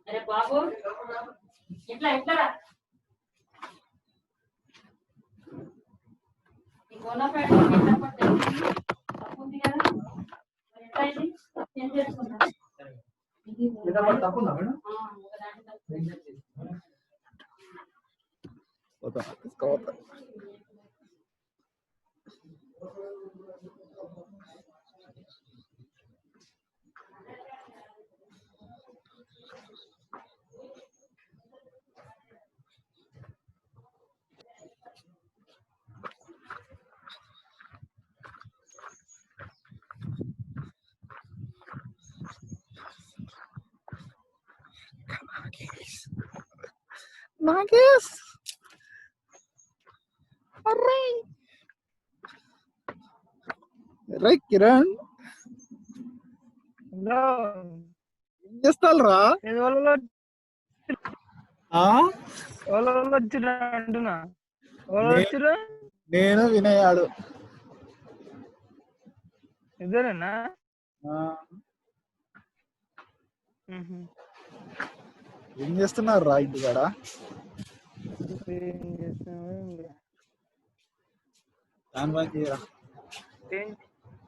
अरे बाबू इट्ला इट्ला बोनाफाइड ఎంత పడుతుంది తప్పుంది కదా మరి ఎట్లా ఇది ఏం చేసుకుంటా ఇది తప్పుందా మేడం ఒక దాంట్లో होता इसका होता Nagis. Array. Array Kiran. No. చేస్తాల్రా అంటున్నా నేను వినయాడు ఇద్దరేనా ఏం చేస్తున్నారు రా ఇంటి కాడ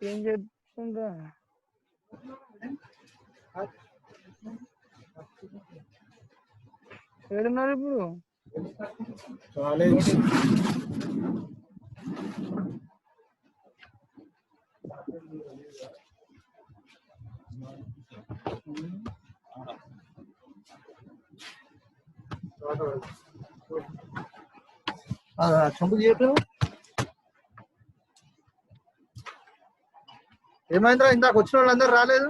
ఏం చెప్తుండ్రా ఏడున్నారు ఇప్పుడు కాలేజ్ చంపు చేయటం ఏమైందిరా ఇందాక వచ్చిన వాళ్ళందరూ రాలేదు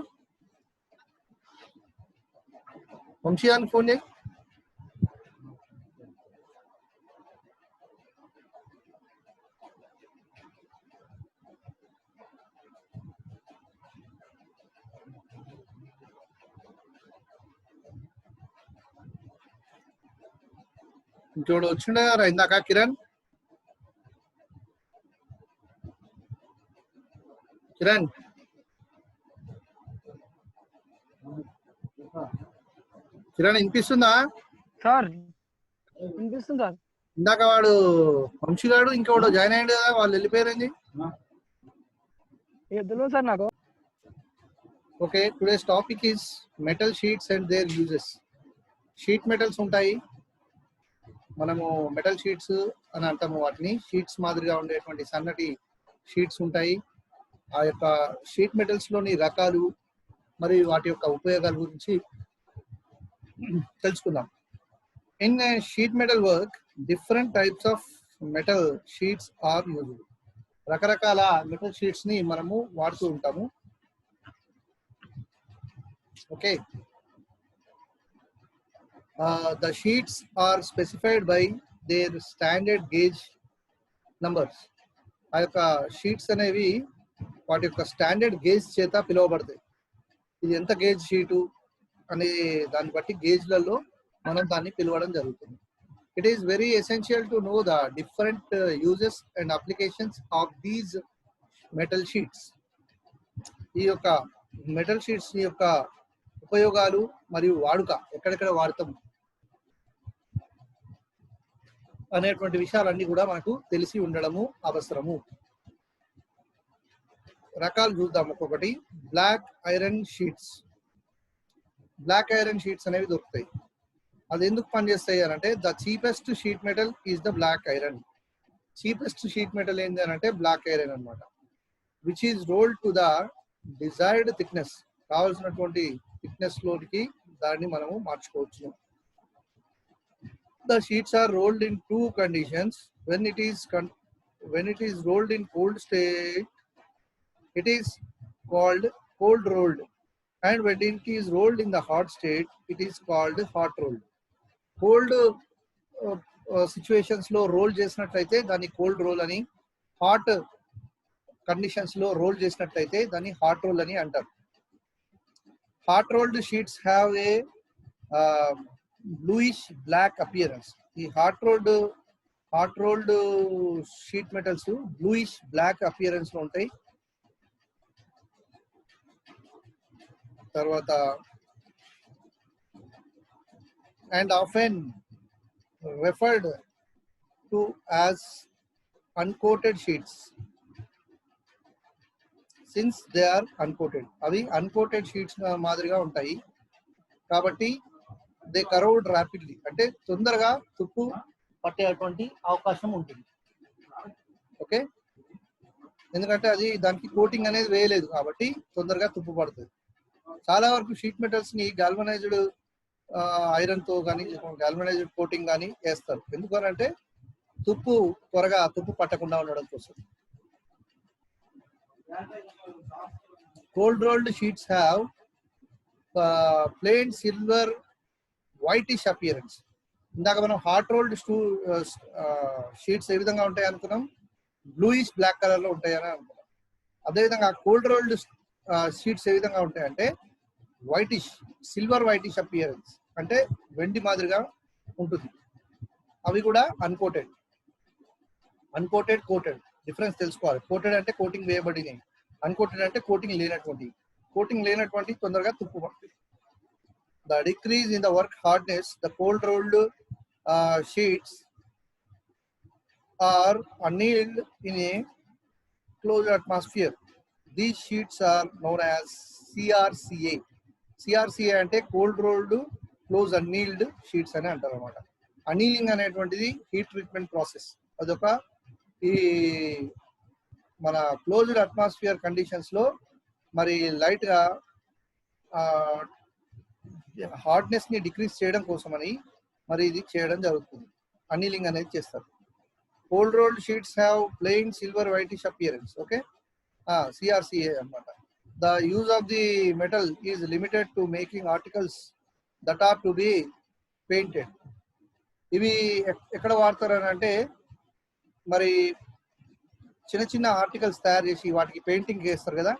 వంశీయానికి ఫోన్ చేయి ఇంకోడు వచ్చిండే కదా ఇందాక కిరణ్ కిరణ్ వినిపిస్తుందా సార్ వినిపిస్తుంది సార్ ఇందాక వాడు వంశీగాడు ఇంకోడు జాయిన్ అయ్యాడు కదా వాళ్ళు వెళ్ళిపోయారండి తెలియదు సార్ నాకు okay today's topic is metal sheets and there uses sheet metals ఉంటాయి మనము మెటల్ షీట్స్ అని అంటాము వాటిని షీట్స్ మాదిరిగా ఉండేటువంటి సన్నటి షీట్స్ ఉంటాయి ఆ యొక్క షీట్ మెటల్స్ లోని రకాలు మరియు వాటి యొక్క ఉపయోగాల గురించి తెలుసుకుందాం in sheet metal work different types of metal sheets are used రకరకాల మెటల్ షీట్స్ ని మనము వాడుతూ ఉంటాము okay the sheets are specified by their standard gauge numbers ఆ యొక్క షీట్స్ అనేవి వాటి యొక్క స్టాండర్డ్ గేజ్ చేత పిలువబడతాయి ఇది ఎంత గేజ్ షీటు అనే దాన్ని బట్టి గేజ్లలో మనం దాన్ని పిలవడం జరుగుతుంది it is very essential to know the different uses and applications of these metal sheets ఈ యొక్క మెటల్ షీట్స్ యొక్క ఉపయోగాలు మరియు వాడుక ఎక్కడెక్కడ వాడతాం అనేటువంటి విషయాలన్నీ కూడా మనకు తెలిసి ఉండడము అవసరము రకాలు చూద్దాం ఒక్కొక్కటి బ్లాక్ ఐరన్ షీట్స్ అనేవి దొరుకుతాయి అది ఎందుకు పనిచేస్తాయి అని అంటే the cheapest sheet metal is the black iron cheapest sheet metal ఏంటి అని అంటే బ్లాక్ ఐరన్ అనమాట which is rolled to the desired thickness కావాల్సినటువంటి థిక్నెస్ లోనికి దాన్ని మనము మార్చుకోవచ్చు The sheets are rolled in two conditions. When it is rolled in cold state, it is called cold rolled, and when it is rolled in the hot state, it is called hot rolled. Cold situations lo roll చేసినట్లయితే దాన్ని cold roll అని, hot conditions లో roll చేసినట్లయితే దాన్ని hot roll అని అంటారు. Hot rolled sheets have a bluish black appearance. ఈ hot rolled sheet metals bluish black appearance లో ఉంటాయి. తర్వాత and often referred to as uncoated sheets since they are uncoated. అవి అన్కోటెడ్ షీట్స్ మాదిరిగా ఉంటాయి కాబట్టి దే కరోడ్ ర్యాపిడ్లీ, అంటే తొందరగా తుప్పు పట్టేటువంటి అవకాశం ఉంటుంది. ఓకే, ఎందుకంటే అది దానికి కోటింగ్ అనేది వేయలేదు కాబట్టి తొందరగా తుప్పు పడుతుంది. చాలా వరకు షీట్ మెటల్స్ ని గాల్వనైజ్డ్ ఐరన్ తో కానీ గాల్వనైజ్డ్ కోటింగ్ కానీ వేస్తారు. ఎందుకనంటే త్వరగా తుప్పు పట్టకుండా ఉండడం కోసం. Cold rolled sheets have plain silver whitish appearance. ఇందాక మనం హాట్ రోల్డ్ షీట్స్ ఏ విధంగా ఉంటాయి అనుకున్నాం, బ్లూయిష్ బ్లాక్ కలర్ లో ఉంటాయని అనుకున్నాం. అదేవిధంగా కోల్డ్ రోల్డ్ షీట్స్ ఏ విధంగా ఉంటాయంటే వైటిష్, సిల్వర్ వైటిష్ అపియరెన్స్, అంటే వెండి మాదిరిగా ఉంటుంది. అవి కూడా అన్కోటెడ్. కోటెడ్ డిఫరెన్స్ తెలుసుకోవాలి. కోటెడ్ అంటే కోటింగ్ వేయబడినవి, అన్కోటెడ్ అంటే కోటింగ్ లేనటువంటి తొందరగా తుప్పు పడుతుంది. The decrease in the work hardness, the cold rolled sheets are annealed in a closed atmosphere. These sheets are known as CRCA. CRCA అంటే కోల్డ్ రోల్డ్ క్లోజ్ అన్నీల్డ్ షీట్స్ అని అంటారు అనమాట. అనీలింగ్ అనేటువంటిది హీట్ ట్రీట్మెంట్ ప్రాసెస్. అదొక ఈ మన క్లోజ్డ్ అట్మాస్ఫియర్ కండిషన్స్ లో మరి లైట్ గా హార్డ్నెస్ ని డిక్రీజ్ చేయడం కోసమని మరి ఇది చేయడం జరుగుతుంది. అనీలింగ్ అనేది చేస్తారు. Cold rolled sheets have plain silver whitish appearance. Okay, CRCA అన్నమాట. The use of the metal is limited to making articles that are to be painted. ఇవి ఎక్కడ వాడతారని అంటే మరి చిన్న ఆర్టికల్స్ తయారు చేసి వాటికి పెయింటింగ్ చేస్తారు కదా,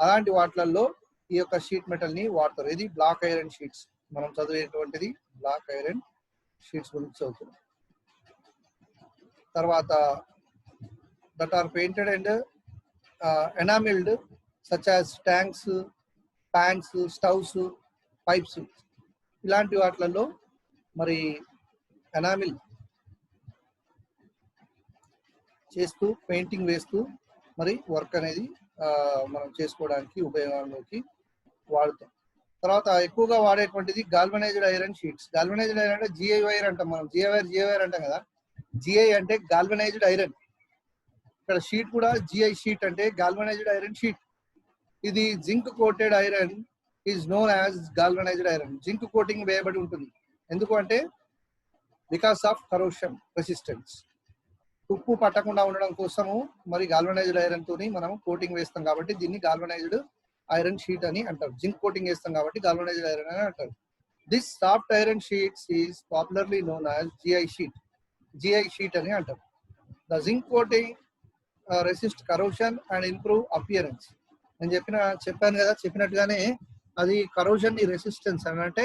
అలాంటి వాటిలలో ఈ యొక్క షీట్ మెటల్ ని వాడతారు. ఇది బ్లాక్ ఐరన్ షీట్స్. మనం చదివేటువంటిది బ్లాక్ ఐరన్ షీట్స్ గురించి చదువుతున్నాం. తర్వాత that are painted and enamelled such as tanks, pans, stoves, pipes, ఇలాంటి వాటిలలో మరి ఎనామిల్ చేస్తూ పెయింటింగ్ వేస్తూ మరి వర్క్ అనేది మనం చేసుకోవడానికి ఉపయోగంలోకి వాడుతాం. తర్వాత ఎక్కువగా వాడేటువంటిది galvanised iron sheets. Galvanised iron అంటే జిఐ వైర్ అంటాం మనం. జిఐ వైర్ అంటాం కదా. జిఐ అంటే గాల్వనైజ్డ్ ఐరన్. ఇక్కడ షీట్ కూడా జిఐ షీట్ అంటే గాల్వనైజ్డ్ ఐరన్ షీట్. ఇది zinc coated iron is known as galvanised iron. Zinc coating వేయబడి ఉంటుంది. ఎందుకు అంటే బికాస్ ఆఫ్ కరోషన్ రెసిస్టెన్స్. తుప్పు పట్టకుండా ఉండడం కోసము మరి గాల్వనైజ్డ్ ఐరన్ తోని మనం కోటింగ్ వేస్తాం కాబట్టి దీన్ని గాల్వనైజ్డ్ ఐరన్ షీట్ అని అంటారు. జింక్ కోటింగ్ వేస్తాం కాబట్టి గాల్వనైజ్డ్ ఐరన్ అని అంటారు. This soft iron sheets is popularly known as GI sheet అని అంటారు. The zinc coating resist corrosion and improve appearance. నేను చెప్పాను కదా, చెప్పినట్టుగానే అది కరోషన్ ని రెసిస్టెన్స్ అని అంటే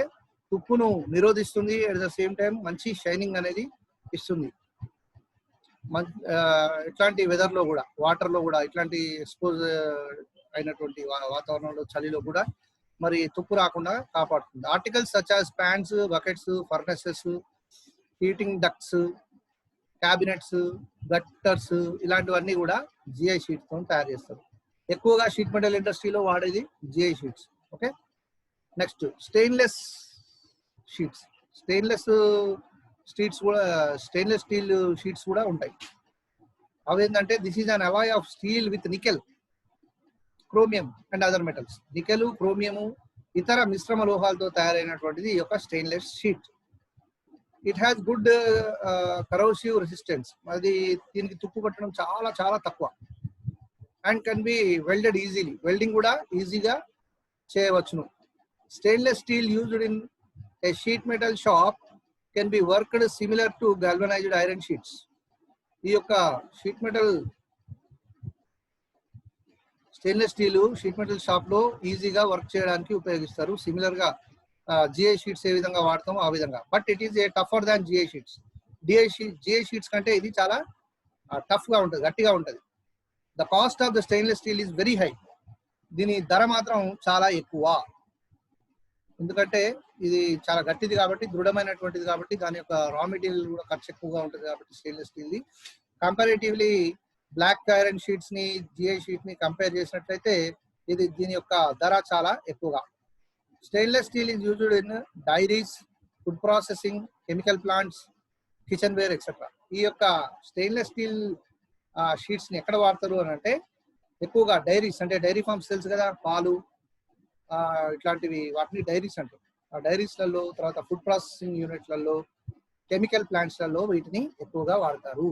తుప్పును నిరోధిస్తుంది. అట్ ద సేమ్ టైం మంచి షైనింగ్ అనేది ఇస్తుంది. ఇట్లాంటి వెదర్ లో కూడా, వాటర్ లో కూడా, ఇట్లాంటి ఎక్స్పోజ్ అయినటువంటి వాతావరణంలో చలిలో కూడా మరి తుప్పు రాకుండా కాపాడుతుంది. Articles such as pans, buckets, furnaces, heating ducts, cabinets, gutters, ఇలాంటివన్నీ కూడా జిఐ షీట్స్ తో తయారు చేస్తారు. ఎక్కువగా షీట్ మెటల్ ఇండస్ట్రీలో వాడేది GI sheets. Okay, next stainless sheets. Stainless steel sheets కూడా ఉంటాయి. అవేంటంటే this is an Alai of steel with nickel, chromium and other metals. Nickel, chromium, ఇతర మిశ్రమ లోహాలతో తయారైనటువంటిది ఈ యొక్క stainless sheet. It has good corrosive resistance. అది దీనికి తుప్పు పట్టడం చాలా చాలా తక్కువ. And can be welded easily. Welding కూడా ఈజీగా చేయవచ్చును. Stainless steel used in a sheet metal shop can be worked similar to galvanised iron sheets. ఈ యొక్క sheet metal stainless steel sheet metal shop లో ఈజీగా వర్క్ చేయడానికి ఉపయోగిస్తారు. సిమిలర్ గా జిఐ షీట్స్ ఏ విధంగా వాడతామో ఆ విధంగా. But it is a టఫర్ than GI sheets. GI sheets కంటే ఇది చాలా టఫ్ గా ఉంటుంది, గట్టిగా ఉంటుంది. The cost of the stainless steel is very high. దీని ధర మాత్రం చాలా ఎక్కువ. ఎందుకంటే ఇది చాలా గట్టిది కాబట్టి, దృఢమైనటువంటిది కాబట్టి, దాని యొక్క రా మెటీరియల్ కూడా ఖర్చు ఎక్కువగా ఉంటుంది కాబట్టి స్టెయిన్లెస్ స్టీల్ది. కంపారేటివ్లీ బ్లాక్ ఐరన్ షీట్స్ ని జిఐ షీట్ ని కంపేర్ చేసినట్లయితే దీని యొక్క ధర చాలా ఎక్కువగా. Stainless steel is used in dairies, food processing, chemical plants, kitchen ware etcetera. ఈ యొక్క స్టెయిన్లెస్ స్టీల్ షీట్స్ ని ఎక్కడ వాడతారు అని అంటే ఎక్కువగా డైరీస్, అంటే డైరీ ఫార్మ్స్ తెలుసు కదా, పాలు ఇట్లాంటివి, వాటిని డైరీస్ అంటారు. ఆ డైరీస్లలో, తర్వాత ఫుడ్ ప్రాసెసింగ్ యూనిట్లలో, కెమికల్ ప్లాంట్స్లలో వీటిని ఎక్కువగా వాడతారు.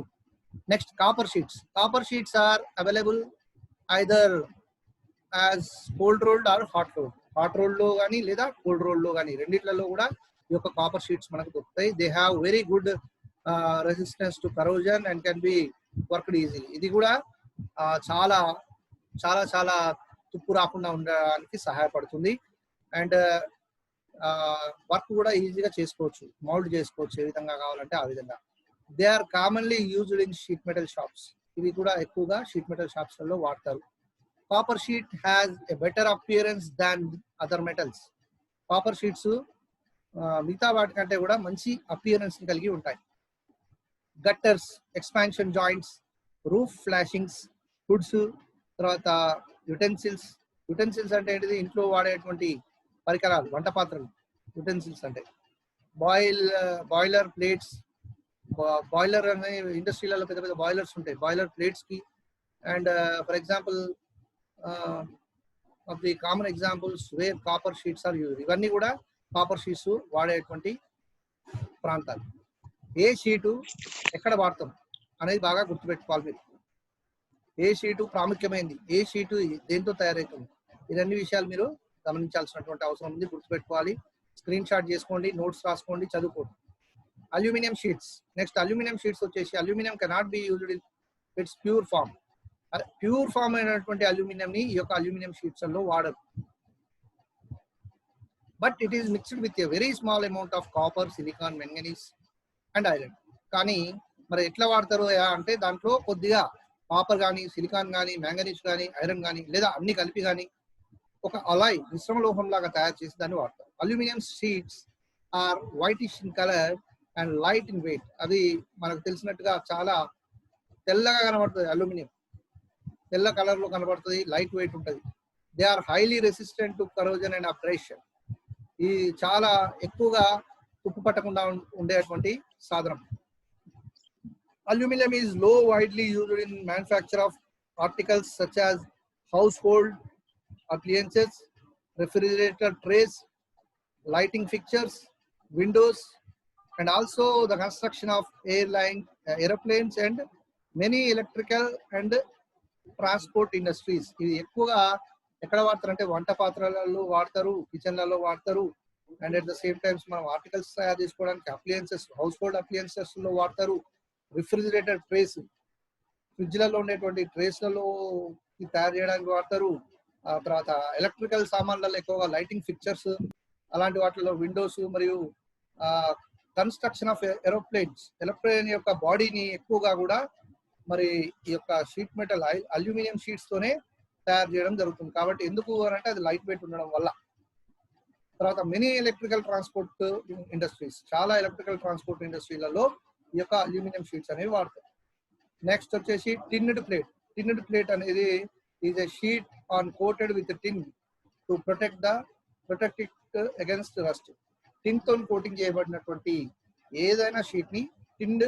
Next copper sheets. Copper sheets are available either as cold rolled or hot rolled. Hot rolled లో కానీ లేదా కోల్డ్ రోల్డ్ లో కానీ రెండిట్లలో కూడా ఈ యొక్క కాపర్ షీట్స్ మనకు దొరుకుతాయి. They have very good resistance to corrosion and can be worked easily. ఇది కూడా చాలా చాలా చాలా తుప్పు రాకుండా ఉండడానికి సహాయపడుతుంది. అండ్ వర్క్ కూడా ఈజీగా చేసుకోవచ్చు, మౌల్డ్ చేసుకోవచ్చు ఏ విధంగా కావాలంటే ఆ విధంగా. They are commonly used in sheet metal shops. ఇవి కూడా ఎక్కువగా షీట్ మెటల్ షాప్స్ లలో వాడతారు. Copper sheet has a better appearance than other metals. Copper sheets మిగతా వాటికంటే కూడా మంచి అపియరెన్స్ కలిగి ఉంటాయి. Gutters, expansion joints, roof flashings, hoods, తర్వాత యుటెన్సిల్స్. యుటెన్సిల్స్ అంటే ఏంటిది? ఇంట్లో వాడేటువంటి పరికరాలు, వంట పాత్రలు యుటెన్సిల్స్ అంటే. Boiler plates. బాయిలర్ అనే ఇండస్ట్రీలలో పెద్ద పెద్ద బాయిలర్స్ ఉంటాయి, బాయిలర్ ప్లేట్స్ కి. And for example of the common examples where copper sheets are used. ఇవన్నీ కూడా కాపర్ షీట్స్ వాడేటువంటి ప్రాంతాలు. ఏ షీటు ఎక్కడ వాడతాం అనేది బాగా గుర్తుపెట్టుకోవాలి మీరు. ఏ షీటు ప్రాముఖ్యమైనది, ఏ షీటు దేంతో తయారవుతుంది, ఇవన్నీ విషయాలు మీరు గమనించాల్సినటువంటి అవసరం ఉంది, గుర్తుపెట్టుకోవాలి. స్క్రీన్ షాట్ చేసుకోండి, నోట్స్ రాసుకోండి, చదువుకోండి. Aluminium sheets. Next aluminium sheets వచ్చేసి aluminium cannot be used in its pure form. Pure form అయినటువంటి అల్యూమినియం ని ఈ యొక్క అల్యూమినియం షీట్స్ లో వాడరు. But it is mixed with a very small amount of copper, silicon, manganese and iron. కానీ మరి ఎట్లా వాడతారు అంటే దాంట్లో కొద్దిగా కాపర్ కానీ, సిలికాన్ కానీ, మ్యాంగనీస్ కానీ, ఐరన్ కానీ, లేదా అన్ని కలిపి కానీ ఒక అలాయ్ మిశ్రమ లోహం లాగా తయారు చేసి దాన్ని వాడతారు. Aluminium sheets are whitish in colour and light in weight. అది మనకు తెలిసినట్టుగా చాలా తెల్లగా కనబడుతుంది. అల్యూమినియం తెల్ల కలర్ లో కనబడుతుంది, లైట్ వెయిట్ ఉంటుంది. They are highly resistant to corrosion and abrasion. ఈ చాలా ఎక్కువగా తుప్పు పట్టకుండా ఉండేటువంటి సాధనం. Aluminum is low widely used in manufacture of articles such as household appliances, refrigerator trays, lighting fixtures, windows, and also the construction of airplanes and many electrical and transport industries. ఇది ఎక్కువగా ఎక్కడ వాడతారంటే వంట పాత్రలలో వాడతారు, కిచెన్లలో వాడతారు. And at the same times మనం articles తయారు చేసుకోవడానికి అప్లియన్సెస్, హౌస్ హోల్డ్ అప్లియన్సెస్ లో వాడతారు. రిఫ్రిజిరేటర్ ట్రేస్, ఫ్రిడ్జ్లలో ఉండేటువంటి ట్రేస్లలో తయారు చేయడానికి వాడతారు. ఆ తర్వాత ఎలక్ట్రికల్ సామాన్లలో ఎక్కువగా లైటింగ్ ఫిక్చర్స్, అలాంటి వాటిలో విండోస్, మరియు కన్స్ట్రక్షన్ ఆఫ్ ఏరోప్లేన్స్, ఏరోప్లేన్ యొక్క బాడీని ఎక్కువగా కూడా మరి ఈ యొక్క షీట్ మెటల్ అల్యూమినియం షీట్స్ తోనే తయారు చేయడం జరుగుతుంది. కాబట్టి ఎందుకు అని అంటే అది లైట్ వెయిట్ ఉండడం వల్ల. తర్వాత మెనీ ఎలక్ట్రికల్ ట్రాన్స్పోర్ట్ ఇండస్ట్రీస్, చాలా ఎలక్ట్రికల్ ట్రాన్స్పోర్ట్ ఇండస్ట్రీలలో ఈ యొక్క అల్యూమినియం షీట్స్ అనేవి వాడతారు. నెక్స్ట్ వచ్చేసి టిన్డ్ ప్లేట్. టిన్డ్ ప్లేట్ అనేది is a sheet on coated with tin to protect it against rust. Tin తో కోటింగ్ చేయబడినటువంటి ఏదైనా షీట్ ని టిన్డ్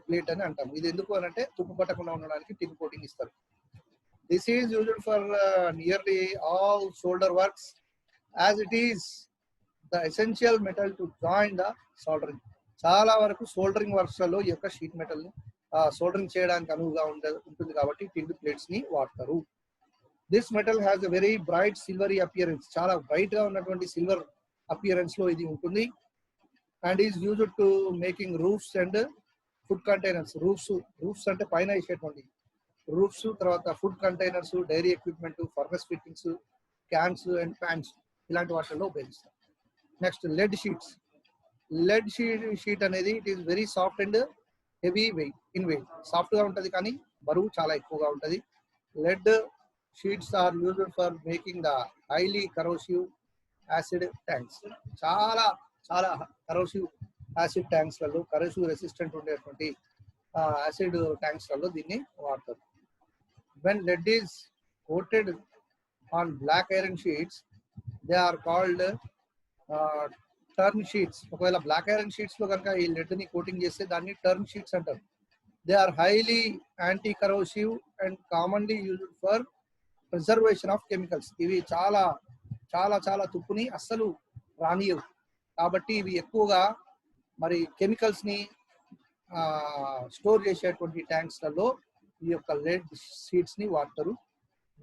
ప్లేట్ అని అంటాం. ఇది ఎందుకు అని అంటే తుప్పు పట్టకుండా ఉండడానికి టిన్ కోటింగ్ ఇస్తారు. This is used for nearly all shoulder works as it is the essential metal to join the soldering. చాలా వరకు సోల్డరింగ్ వర్క్స్ లలో ఈ యొక్క షీట్ మెటల్ ని సోల్డరింగ్ చేయడానికి అనువుగా ఉంటుంది కాబట్టి టిన్డ్ ప్లేట్స్ ని వాడతారు. This metal has a very bright silvery appearance. చాలా బ్రైట్ గా ఉన్నటువంటి సిల్వర్ అపియరెన్స్ లో ఇది ఉంటుంది. And is used to making roofs and food containers. Roofs అంటే పైన వేసేటువంటి రూఫ్స్, తర్వాత food containers, dairy equipment, furnace fittings, cans and pans, ఇలాంటి వాటిల్లో ఉపయోగిస్తారు. Next lead sheets. Lead sheet అనేది it is very soft and heavy weight in weight. సాఫ్ట్గా ఉంటుంది కానీ బరువు చాలా ఎక్కువగా ఉంటుంది. Lead sheets are used for making the highly corrosive acid tanks. చాలా చాలా కరోసివ్ యాసిడ్ ట్యాంక్స్లలో, కరోసివ్ రెసిస్టెంట్ ఉండేటువంటి యాసిడ్ ట్యాంక్స్లలో దీన్ని వాడతారు. When lead is coated on black iron sheets, they are called terne sheets. ఒకవేళ బ్లాక్ ఐరన్ షీట్స్ లో కనుక ఈ లెడ్ ని కోటింగ్ చేస్తే దాన్ని టర్న్ షీట్స్ అంటారు. They are highly anti corrosive and commonly used for preservation of chemicals. ఇవి చాలా చాలా చాలా తుప్పుని అస్సలు రానియవు కాబట్టి ఇవి ఎక్కువగా మరి కెమికల్స్ ని స్టోర్ చేసేటువంటి ట్యాంక్స్లలో ఈ యొక్క లెడ్ షీట్స్ ని వాడతారు.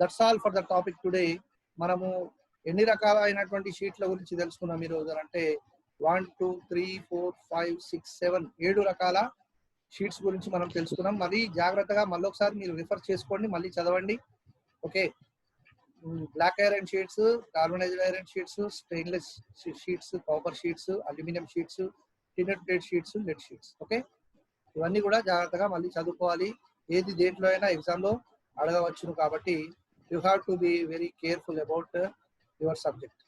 That's all for the topic today. మనము ఎన్ని రకాలైనటువంటి షీట్ల గురించి తెలుసుకున్నాం ఈరోజు అంటే 1 2 3 4 5 6 7 7 రకాల షీట్స్ గురించి మనం తెలుసుకున్నాం. మరి జాగ్రత్తగా మళ్ళీ ఒకసారి మీరు రిఫర్ చేసుకోండి, మళ్ళీ చదవండి. Okay, black iron sheets, carbonised iron sheets, stainless sheets, copper sheets, aluminium sheets, tinned plate sheets, lead sheets. Okay, ఇవన్నీ కూడా జాగ్రత్తగా మళ్ళీ చదువుకోవాలి. ఏది దేంట్లో అయినా ఎగ్జామ్లో అడగవచ్చును కాబట్టి you have to be very careful about your subject.